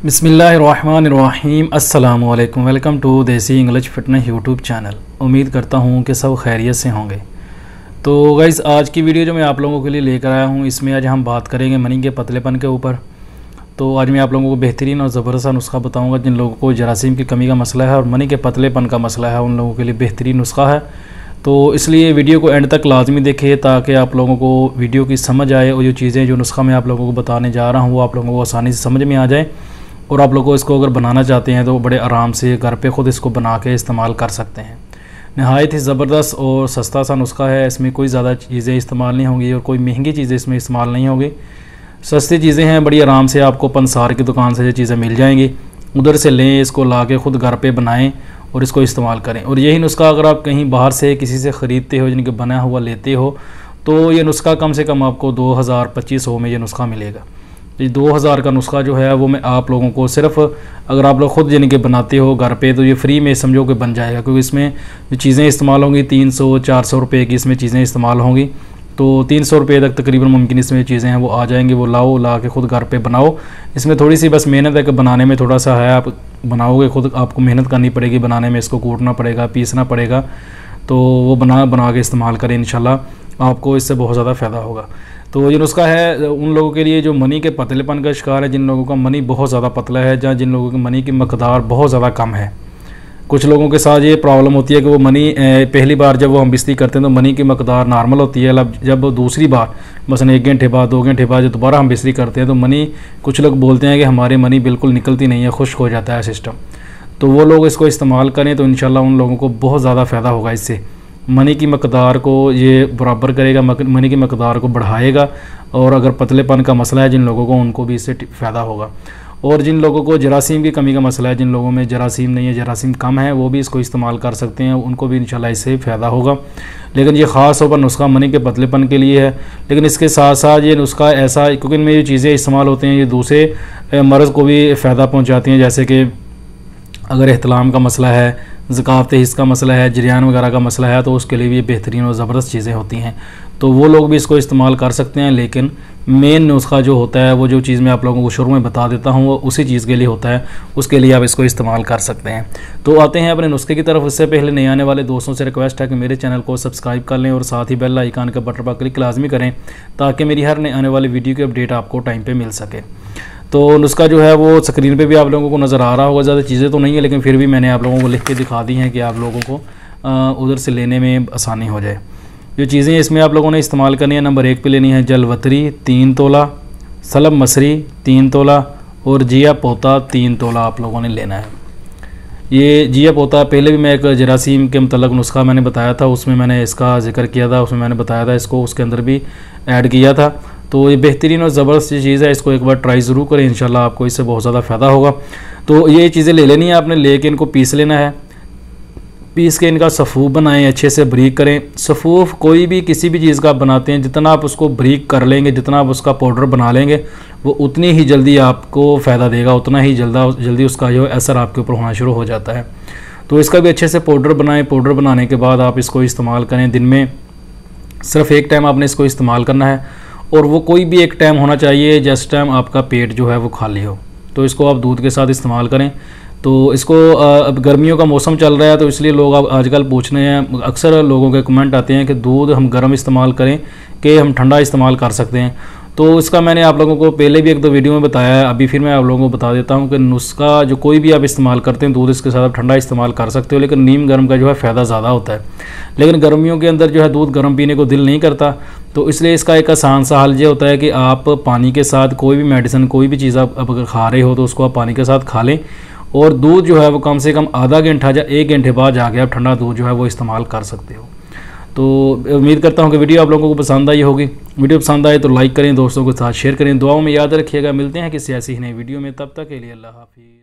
बिस्मिल्लाहिर्रहमानिर्रहीम। अस्सलाम वालेकुम। वेलकम टू देसी इंग्लिश फिटनेस यूट्यूब चैनल। उम्मीद करता हूँ कि सब खैरियत से होंगे। तो गाइज़, आज की वीडियो जो मैं आप लोगों के लिए लेकर आया हूँ, इसमें आज हम बात करेंगे मनी के पतलेपन के ऊपर। तो आज मैं आप लोगों को बेहतरीन और ज़बरदस्त नुस्खा बताऊँगा। जिन लोगों को जरासीम की कमी का मसला है और मनी के पतलेपन का मसला है, उन लोगों के लिए बेहतरीन नुस्खा है। तो इसलिए वीडियो को एंड तक लाजमी देखिए ताकि आप लोगों को वीडियो की समझ आए और जो नुस्खा मैं आप लोगों को बताने जा रहा हूँ वो आप लोगों को आसानी से समझ में आ जाए। और आप लोगों को इसको अगर बनाना चाहते हैं तो बड़े आराम से घर पे ख़ुद इसको बना के इस्तेमाल कर सकते हैं। नहायत ही ज़बरदस्त और सस्ता सा नुस्खा है। इसमें कोई ज़्यादा चीज़ें इस्तेमाल नहीं होंगी और कोई महंगी चीज़ें इसमें इस्तेमाल नहीं होंगी। सस्ती चीज़ें हैं, बड़ी आराम से आपको पंसार की दुकान से ये चीज़ें मिल जाएंगी। उधर से लें, इसको ला के ख़ुद घर पर बनाएँ और इसको इस्तेमाल करें। और यही नुस्खा अगर आप कहीं बाहर से किसी से ख़रीदते हो, जिनके बना हुआ लेते हो, तो ये नुस्खा कम से कम आपको 2000-2500 में ये नुस्खा मिलेगा। ये 2000 का नुस्खा जो है वो मैं आप लोगों को सिर्फ अगर आप लोग ख़ुद यानी कि बनाते हो घर पे, तो ये फ्री में समझो कि बन जाएगा। क्योंकि इसमें जो चीज़ें इस्तेमाल होंगी 300-400 रुपये की इसमें चीज़ें इस्तेमाल होंगी। तो 300 रुपये तक तकरीबन मुमकिन इसमें चीज़ें हैं वो आ जाएंगी। वो ला के ख़ुद घर पे बनाओ। इसमें थोड़ी सी बस मेहनत है कि बनाने में थोड़ा सा है। आप बनाओगे खुद, आपको मेहनत करनी पड़ेगी बनाने में। इसको कूटना पड़ेगा, पीसना पड़ेगा। तो वो बना के इस्तेमाल करें, इंशाल्लाह आपको इससे बहुत ज़्यादा फ़ायदा होगा। तो ये नुस्खा है उन लोगों के लिए जो मनी के पतलेपन का शिकार है, जिन लोगों का मनी बहुत ज़्यादा पतला है, या जिन लोगों की मनी की मकदार बहुत ज़्यादा कम है। कुछ लोगों के साथ ये प्रॉब्लम होती है कि वो मनी पहली बार जब वो हम बिस्ती करते हैं तो मनी की मकदार नॉर्मल होती है। जब दूसरी बार मसलन 1 घंटे बाद 2 घंटे बाद जब दोबारा हम बिस्ती करते हैं तो मनी, कुछ लोग बोलते हैं कि हमारे मनी बिल्कुल निकलती नहीं है, खुश्क हो जाता है सिस्टम। तो वो लोग इसको इस्तेमाल करें तो इंशाल्लाह उन लोगों को बहुत ज़्यादा फ़ायदा होगा। इससे मनी की मकदार को ये बराबर करेगा, मनी की मकदार को बढ़ाएगा। और अगर पतलेपन का मसला है जिन लोगों को, उनको भी इससे फ़ायदा होगा। और जिन लोगों को जरासीम की कमी का मसला है, जिन लोगों में जरासीम नहीं है, जरासीम कम है, वो भी इसको इस्तेमाल कर सकते हैं। उनको भी इंशाल्लाह इससे फ़ायदा होगा। लेकिन ये ख़ास तौर पर नुस्खा मनी के पतलेपन के लिए है। लेकिन इसके साथ साथ ये नुस्खा ऐसा, क्योंकि इनमें ये चीज़ें इस्तेमाल होती हैं, ये दूसरे मर्ज़ को भी फ़ायदा पहुँचाती हैं। जैसे कि अगर एहतलाम का मसला है, ज़कावते हिस्स का मसला है, जरियान वगैरह का मसला है, तो उसके लिए भी बेहतरीन और ज़बरदस्त चीज़ें होती हैं। तो वो लोग भी इसको इस्तेमाल कर सकते हैं। लेकिन मेन नुस्खा जो होता है, वो जो चीज़ मैं आप लोगों को शुरू में बता देता हूँ, वो उसी चीज़ के लिए होता है। उसके लिए आप इसको इस्तेमाल कर सकते हैं। तो आते हैं अपने नुस्खे की तरफ। उससे पहले नए आने वाले दोस्तों से रिक्वेस्ट है कि मेरे चैनल को सब्सक्राइब कर लें और साथ ही बेल आइकन के बटन पर क्लिक लाजमी करें ताकि मेरी हर नए आने वाली वीडियो की अपडेट आपको टाइम पर मिल सके। तो नुस्खा जो है वो स्क्रीन पे भी आप लोगों को नज़र आ रहा होगा। ज़्यादा चीज़ें तो नहीं है, लेकिन फिर भी मैंने आप लोगों को लिख के दिखा दी हैं कि आप लोगों को उधर से लेने में आसानी हो जाए। जो चीज़ें इसमें आप लोगों ने इस्तेमाल करनी है, नंबर 1 पे लेनी है जलवतरी 3 तोला, सलब मसरी 3 तोला और जिया पोता 3 तोला आप लोगों ने लेना है। ये जिया पोता पहले भी मैं एक जरासीम के मतलब नुस्खा मैंने बताया था, उसमें मैंने इसका जिक्र किया था, उसमें मैंने बताया था इसको, उसके अंदर भी ऐड किया था। तो ये बेहतरीन और ज़बरदस्त चीज़ है। इसको एक बार ट्राई ज़रूर करें, इंशाल्लाह आपको इससे बहुत ज़्यादा फ़ायदा होगा। तो ये चीज़ें ले लेनी है आपने, लेके इनको पीस लेना है। पीस के इनका सफ़ूफ बनाएं, अच्छे से बरीक करें। सफ़ूफ कोई भी किसी भी चीज़ का आप बनाते हैं, जितना आप उसको बरीक कर लेंगे, जितना आप उसका पाउडर बना लेंगे, वो उतनी ही जल्दी आपको फ़ायदा देगा, उतना ही जल्दी उसका जो असर आपके ऊपर होना शुरू हो जाता है। तो इसका भी अच्छे से पाउडर बनाएँ। पाउडर बनाने के बाद आप इसको इस्तेमाल करें। दिन में सिर्फ एक टाइम आपने इसको इस्तेमाल करना है, और वो कोई भी एक टाइम होना चाहिए जिस टाइम आपका पेट जो है वो खाली हो। तो इसको आप दूध के साथ इस्तेमाल करें। तो इसको अब गर्मियों का मौसम चल रहा है, तो इसलिए लोग अब आजकल पूछ रहे हैं, अक्सर लोगों के कमेंट आते हैं कि दूध हम गर्म इस्तेमाल करें कि हम ठंडा इस्तेमाल कर सकते हैं। तो इसका मैंने आप लोगों को पहले भी 1-2 वीडियो में बताया है। अभी फिर मैं आप लोगों को बता देता हूं कि नुस्खा जो कोई भी आप इस्तेमाल करते हैं, दूध इसके साथ आप ठंडा इस्तेमाल कर सकते हो, लेकिन नीम गर्म का जो है फ़ायदा ज़्यादा होता है। लेकिन गर्मियों के अंदर जो है दूध गर्म पीने को दिल नहीं करता, तो इसलिए इसका एक आसान सा हल ये होता है कि आप पानी के साथ कोई भी मेडिसिन, कोई भी चीज़ आप अगर खा रहे हो तो उसको आप पानी के साथ खा लें। और दूध जो है वो कम से कम आधा घंटा या 1 घंटे बाद जाके आप ठंडा दूध जो है वो इस्तेमाल कर सकते हो। तो उम्मीद करता हूँ कि वीडियो आप लोगों को पसंद आई होगी। वीडियो पसंद आए तो लाइक करें, दोस्तों के साथ शेयर करें, दुआओं में याद रखिएगा। मिलते हैं किसी ऐसी ही नई वीडियो में, तब तक के लिए अल्लाह हाफिज़।